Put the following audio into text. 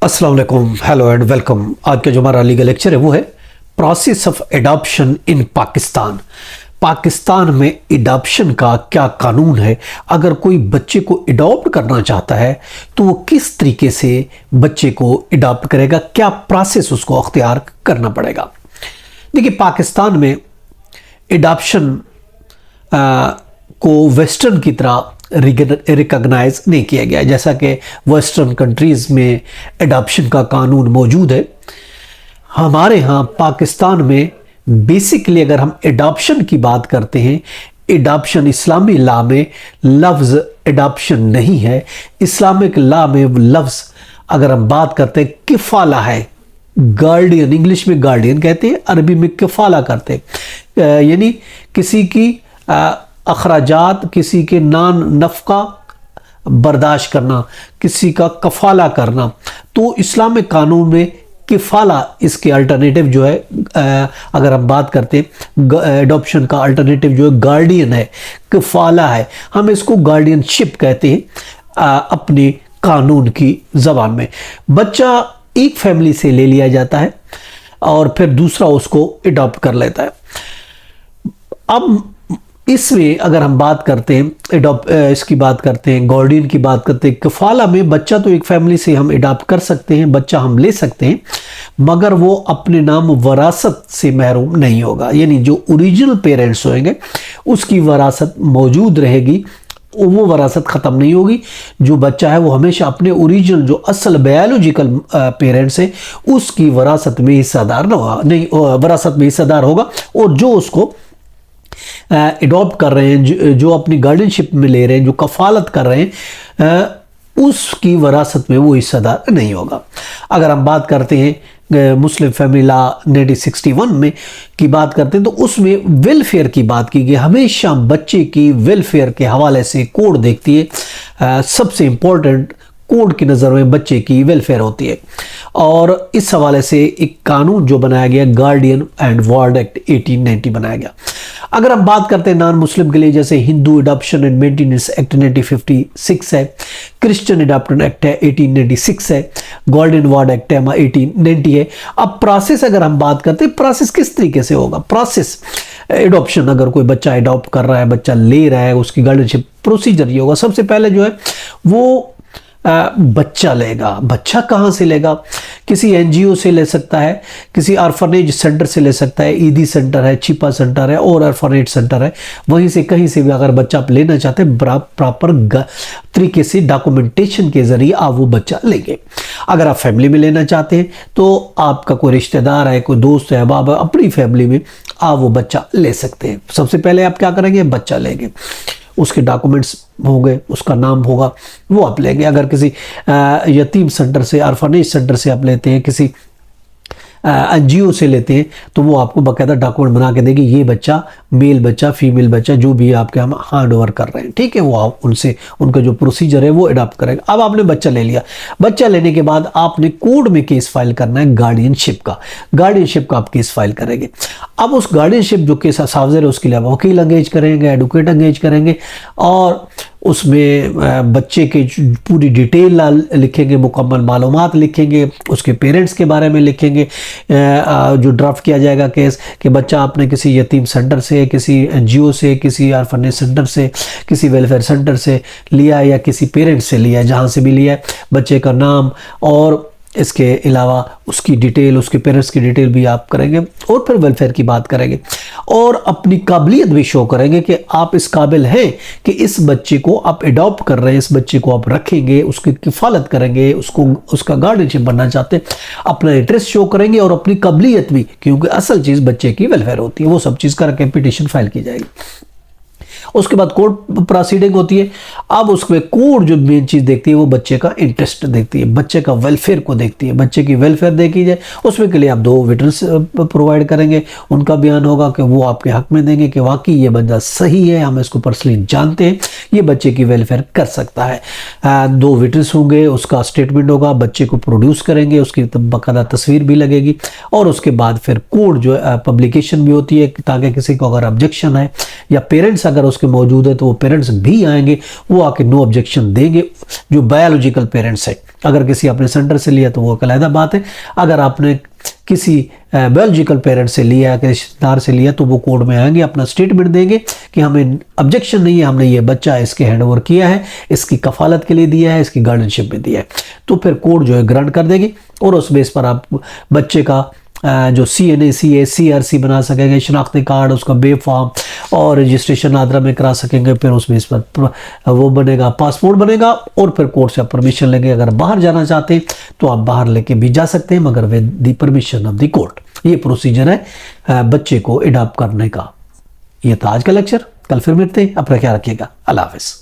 अस्सलाम वालेकुम, hello and welcome. आज का जो हमारा लीगल लेक्चर है वो है प्रोसेस ऑफ एडॉप्शन इन पाकिस्तान। पाकिस्तान में एडॉप्शन का क्या कानून है, अगर कोई बच्चे को एडॉप्ट करना चाहता है तो वो किस तरीके से बच्चे को एडॉप्ट करेगा, क्या प्रोसेस उसको अख्तियार करना पड़ेगा। देखिए, पाकिस्तान में एडॉप्शन को वेस्टर्न की तरह रिकॉग्नाइज नहीं किया गया, जैसा कि वेस्टर्न कंट्रीज में एडॉप्शन का कानून मौजूद है। हमारे यहाँ पाकिस्तान में बेसिकली अगर हम एडॉप्शन की बात करते हैं, एडॉप्शन इस्लामी लॉ में लफ्ज़ एडॉप्शन नहीं है। इस्लामिक लॉ में लफ्ज़ अगर हम बात करते हैं किफ़ाला है, गार्डियन, इंग्लिश में गार्डियन कहते हैं, अरबी में किफ़ाला करते हैं, यानी किसी की अखराजात, किसी के नान नफ़का बर्दाश्त करना, किसी का कफ़ाला करना। तो इस्लामिक कानून में किफ़ाला इसके अल्टरनेटिव जो है, अगर हम बात करते हैं एडॉप्शन का अल्टरनेटिव जो है गार्डियन है, किफ़ाला है, हम इसको गार्डियनशिप कहते हैं अपने कानून की ज़बान में। बच्चा एक फैमिली से ले लिया जाता है और फिर दूसरा उसको एडॉप्ट कर लेता है। अब इसमें अगर हम बात करते हैं इसकी बात करते हैं, गार्डियन की बात करते हैं, कफ़ाला में बच्चा तो एक फैमिली से हम एडॉप्ट कर सकते हैं, बच्चा हम ले सकते हैं, मगर वो अपने नाम वरासत से महरूम नहीं होगा। यानी जो ओरिजिनल पेरेंट्स होंगे उसकी वरासत मौजूद रहेगी, वो वरासत ख़त्म नहीं होगी। जो बच्चा है वो हमेशा अपने ओरिजिनल जो असल बायोलॉजिकल पेरेंट्स है उसकी वरासत में हिस्सेदार वरासत में हिस्सेदार होगा, और जो उसको एडॉप्ट कर रहे हैं, जो अपनी गार्डियनशिप में ले रहे हैं, जो कफ़ालत कर रहे हैं, उसकी वरासत में वो हिस्सेदार नहीं होगा। अगर हम बात करते हैं मुस्लिम फैमिली लॉ 1961 में की बात करते हैं तो उसमें वेलफेयर की बात की गई। हमेशा बच्चे की वेलफेयर के हवाले से कोड देखती है, सबसे इम्पोर्टेंट कोड की नज़र में बच्चे की वेलफेयर होती है, और इस हवाले से एक कानून जो बनाया गया, गार्डियन एंड वार्ड एक्ट 1890 बनाया गया। अगर हम बात करते हैं नॉन मुस्लिम के लिए, जैसे Hindu adoption and maintenance act 1956 है, क्रिश्चियन एडॉप्शन एक्ट है 1896 है, गार्डियन वार्ड एक्ट है 1890 है। अब प्रोसेस अगर हम बात करते हैं, प्रोसेस किस तरीके से होगा। प्रोसेस एडॉप्शन, अगर कोई बच्चा एडॉप्ट कर रहा है, बच्चा ले रहा है, उसकी गार्डियनशिप प्रोसीजर ये होगा। सबसे पहले जो है वो बच्चा लेगा। बच्चा कहाँ से लेगा? किसी एनजीओ से ले सकता है, किसी ऑर्फनेज सेंटर से ले सकता है, ईदी सेंटर है, छिपा सेंटर है और ऑर्फनेज सेंटर है, वहीं से कहीं से भी अगर बच्चा आप लेना चाहते हैं प्रॉपर तरीके से डॉक्यूमेंटेशन के जरिए आप वो बच्चा लेंगे। अगर आप फैमिली में लेना चाहते हैं तो आपका कोई रिश्तेदार है, कोई दोस्त है, आप अपनी फैमिली में आप वो बच्चा ले सकते हैं। सबसे पहले आप क्या करेंगे? बच्चा लेंगे, उसके डॉक्यूमेंट्स होंगे, उसका नाम होगा, वो आप लेंगे। अगर किसी यतीम सेंटर से, ऑर्फनेज सेंटर से आप लेते हैं, किसी एनजीओ से लेते हैं, तो वो आपको बाकायदा डॉक्यूमेंट बना के देगी, ये बच्चा मेल बच्चा, फीमेल बच्चा, जो भी आपके हम हैंड ओवर कर रहे हैं, ठीक है। वो आप उनसे उनका जो प्रोसीजर है वो अडॉप्ट करेगा। अब आपने बच्चा ले लिया, बच्चा लेने के बाद आपने कोर्ट में केस फाइल करना है गार्डियनशिप का। गार्डियनशिप का आप केस फाइल करेंगे। अब उस गार्डियनशिप जो केस सावजेर है उसके लिए आप वकील एंगेज करेंगे, एडवोकेट एंगेज करेंगे, और उसमें बच्चे के पूरी डिटेल लिखेंगे, मुकम्मल मालूमात लिखेंगे, उसके पेरेंट्स के बारे में लिखेंगे। जो ड्राफ्ट किया जाएगा केस कि बच्चा आपने किसी यतीम सेंटर से, किसी एनजीओ से, किसी ऑर्फनेज सेंटर से, किसी वेलफेयर सेंटर से लिया या किसी पेरेंट्स से लिया, जहाँ से भी लिया, बच्चे का नाम और इसके अलावा उसकी डिटेल, उसके पेरेंट्स की डिटेल भी आप करेंगे, और फिर वेलफेयर की बात करेंगे और अपनी काबिलियत भी शो करेंगे कि आप इस काबिल हैं कि इस बच्चे को आप एडॉप्ट कर रहे हैं, इस बच्चे को आप रखेंगे, उसकी किफ़ालत करेंगे, उसको उसका गार्डियनशिप बनना चाहते हैं, अपना इंटरेस्ट शो करेंगे और अपनी काबिलियत भी, क्योंकि असल चीज़ बच्चे की वेलफेयर होती है, वो सब चीज़ करके पिटीशन फाइल की जाएगी। उसके बाद कोर्ट प्रोसीडिंग होती है। अब उसमें कोर्ट जो मेन चीज़ देखती है वो बच्चे का इंटरेस्ट देखती है, बच्चे का वेलफेयर को देखती है। बच्चे की वेलफेयर देखी जाए, उसमें के लिए आप 2 विटनेस प्रोवाइड करेंगे, उनका बयान होगा कि वो आपके हक में देंगे कि वाकई ये बंदा सही है, हम इसको पर्सनली जानते हैं, ये बच्चे की वेलफेयर कर सकता है। 2 विटनेस होंगे, उसका स्टेटमेंट होगा, बच्चे को प्रोड्यूस करेंगे, उसकी बाकायदा तस्वीर भी लगेगी, और उसके बाद फिर कोर्ट जो पब्लिकेशन भी होती है, ताकि किसी को अगर ऑब्जेक्शन है या पेरेंट्स अगर उसके मौजूद है तो वो पेरेंट्स भी आएंगे, वो आके नो ऑब्जेक्शन देंगे, जो बायोलॉजिकल पेरेंट्स है। अगर किसी अपने सेंटर से लिया तो वो अलग बात है। अगर आपने किसी बायोलॉजिकल पेरेंट से लिया, किसी रिश्तेदार से लिया, तो वो कोर्ट में आएंगे, अपना स्टेटमेंट देंगे कि हमें ऑब्जेक्शन नहीं है, हमने ये बच्चा इसके हैंड ओवर किया है, इसकी कफालत के लिए दिया है, इसकी गार्डियनशिप में दिया है, तो फिर कोर्ट जो है ग्रांट कर देगी और उस बेस पर आप बच्चे का जो CNA CA CRC बना सकेंगे, शनाख्ती कार्ड, उसका बे फॉर्म और रजिस्ट्रेशन आदरा में करा सकेंगे। फिर उस बेस पर वो बनेगा, पासपोर्ट बनेगा और फिर कोर्ट से आप परमिशन लेंगे। अगर बाहर जाना चाहते हैं तो आप बाहर लेके भी जा सकते हैं, मगर with the permission of the court. ये प्रोसीजर है बच्चे को अडॉप्ट करने का। ये था आज का लेक्चर, कल फिर मिलते हैं। अपना ख्याल रखिएगा। अल्लाह हाफिज़।